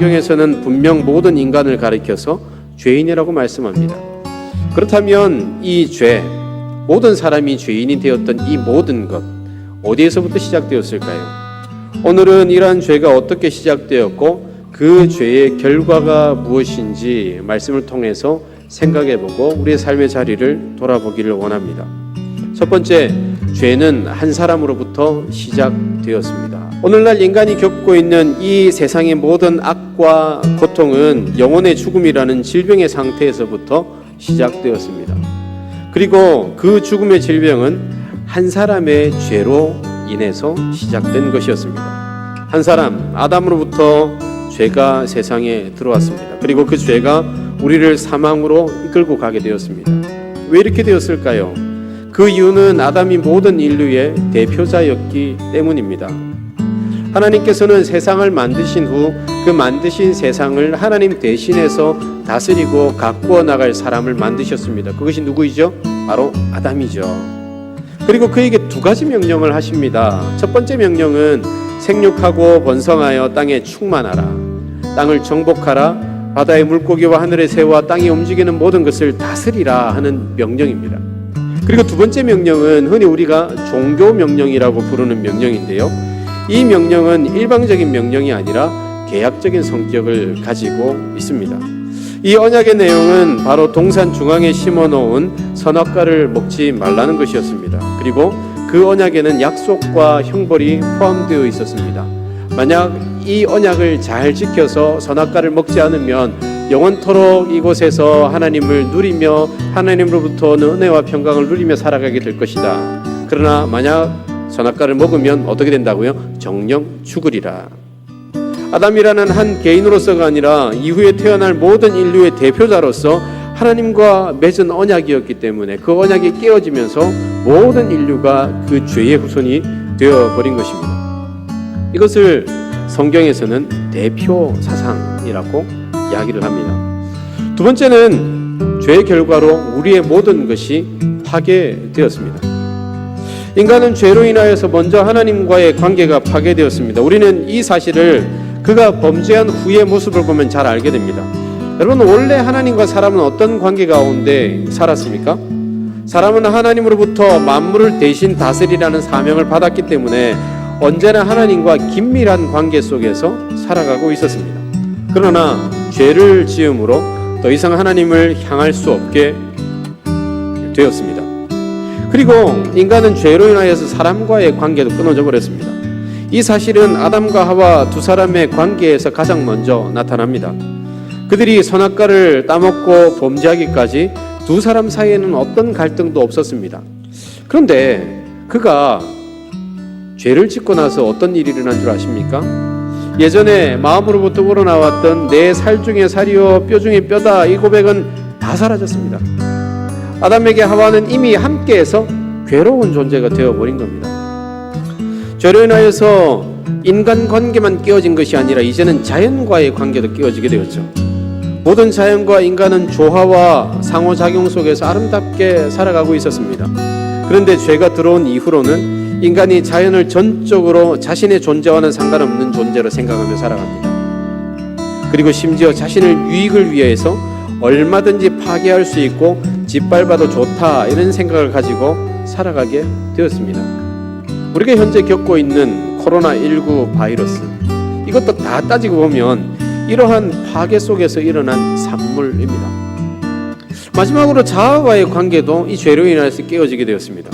성경에서는 분명 모든 인간을 가리켜서 죄인이라고 말씀합니다. 그렇다면 이 죄, 모든 사람이 죄인이 되었던 이 모든 것, 어디에서부터 시작되었을까요? 오늘은 이러한 죄가 어떻게 시작되었고 그 죄의 결과가 무엇인지 말씀을 통해서 생각해보고 우리의 삶의 자리를 돌아보기를 원합니다. 첫 번째, 죄는 한 사람으로부터 시작되었습니다. 오늘날 인간이 겪고 있는 이 세상의 모든 악과 고통은 영혼의 죽음이라는 질병의 상태에서부터 시작되었습니다. 그리고 그 죽음의 질병은 한 사람의 죄로 인해서 시작된 것이었습니다. 한 사람, 아담으로부터 죄가 세상에 들어왔습니다. 그리고 그 죄가 우리를 사망으로 이끌고 가게 되었습니다. 왜 이렇게 되었을까요? 그 이유는 아담이 모든 인류의 대표자였기 때문입니다. 하나님께서는 세상을 만드신 후 그 만드신 세상을 하나님 대신해서 다스리고 가꾸어 나갈 사람을 만드셨습니다. 그것이 누구이죠? 바로 아담이죠. 그리고 그에게 두 가지 명령을 하십니다. 첫 번째 명령은 생육하고 번성하여 땅에 충만하라. 땅을 정복하라. 바다의 물고기와 하늘의 새와 땅이 움직이는 모든 것을 다스리라 하는 명령입니다. 그리고 두 번째 명령은 흔히 우리가 종교 명령이라고 부르는 명령인데요. 이 명령은 일방적인 명령이 아니라 계약적인 성격을 가지고 있습니다. 이 언약의 내용은 바로 동산 중앙에 심어놓은 선악과를 먹지 말라는 것이었습니다. 그리고 그 언약에는 약속과 형벌이 포함되어 있었습니다. 만약 이 언약을 잘 지켜서 선악과를 먹지 않으면 영원토록 이곳에서 하나님을 누리며 하나님으로부터 은혜와 평강을 누리며 살아가게 될 것이다. 그러나 만약 선악과를 먹으면 어떻게 된다고요? 정령 죽으리라. 아담이라는 한 개인으로서가 아니라 이후에 태어날 모든 인류의 대표자로서 하나님과 맺은 언약이었기 때문에 그 언약이 깨어지면서 모든 인류가 그 죄의 후손이 되어버린 것입니다. 이것을 성경에서는 대표 사상이라고 이야기를 합니다. 두 번째는 죄의 결과로 우리의 모든 것이 파괴되었습니다. 인간은 죄로 인하여서 먼저 하나님과의 관계가 파괴되었습니다. 우리는 이 사실을 그가 범죄한 후의 모습을 보면 잘 알게 됩니다. 여러분, 원래 하나님과 사람은 어떤 관계 가운데 살았습니까? 사람은 하나님으로부터 만물을 대신 다스리라는 사명을 받았기 때문에 언제나 하나님과 긴밀한 관계 속에서 살아가고 있었습니다. 그러나 죄를 지음으로 더 이상 하나님을 향할 수 없게 되었습니다. 그리고 인간은 죄로 인하여서 사람과의 관계도 끊어져 버렸습니다. 이 사실은 아담과 하와 두 사람의 관계에서 가장 먼저 나타납니다. 그들이 선악과를 따먹고 범죄하기까지 두 사람 사이에는 어떤 갈등도 없었습니다. 그런데 그가 죄를 짓고 나서 어떤 일이 일어난 줄 아십니까? 예전에 마음으로부터 우러나왔던 내 살 중에 살이요 뼈 중에 뼈다, 이 고백은 다 사라졌습니다. 아담에게 하와는 이미 함께해서 괴로운 존재가 되어버린 겁니다. 죄로 인하여서 인간관계만 깨어진 것이 아니라 이제는 자연과의 관계도 깨어지게 되었죠. 모든 자연과 인간은 조화와 상호작용 속에서 아름답게 살아가고 있었습니다. 그런데 죄가 들어온 이후로는 인간이 자연을 전적으로 자신의 존재와는 상관없는 존재로 생각하며 살아갑니다. 그리고 심지어 자신의 유익을 위해서 얼마든지 파괴할 수 있고 짓밟아도 좋다, 이런 생각을 가지고 살아가게 되었습니다. 우리가 현재 겪고 있는 코로나19 바이러스, 이것도 다 따지고 보면 이러한 파괴 속에서 일어난 산물입니다. 마지막으로 자아와의 관계도 이 죄로 인해서 깨어지게 되었습니다.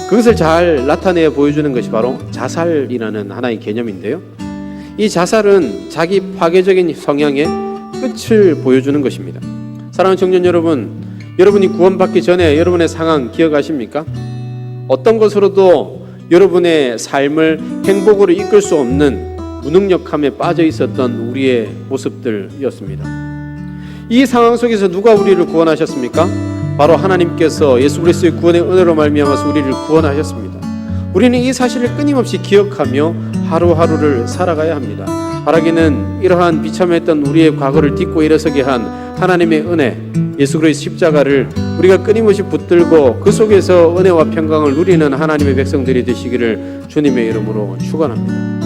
그것을 잘 나타내 보여주는 것이 바로 자살이라는 하나의 개념인데요. 이 자살은 자기 파괴적인 성향의 끝을 보여주는 것입니다. 사랑하는 청년 여러분, 여러분이 구원받기 전에 여러분의 상황 기억하십니까? 어떤 것으로도 여러분의 삶을 행복으로 이끌 수 없는 무능력함에 빠져 있었던 우리의 모습들이었습니다. 이 상황 속에서 누가 우리를 구원하셨습니까? 바로 하나님께서 예수 그리스도의 구원의 은혜로 말미암아서 우리를 구원하셨습니다. 우리는 이 사실을 끊임없이 기억하며 하루하루를 살아가야 합니다. 바라기는 이러한 비참했던 우리의 과거를 딛고 일어서게 한 하나님의 은혜, 예수 그리스도 십자가를 우리가 끊임없이 붙들고 그 속에서 은혜와 평강을 누리는 하나님의 백성들이 되시기를 주님의 이름으로 축원합니다.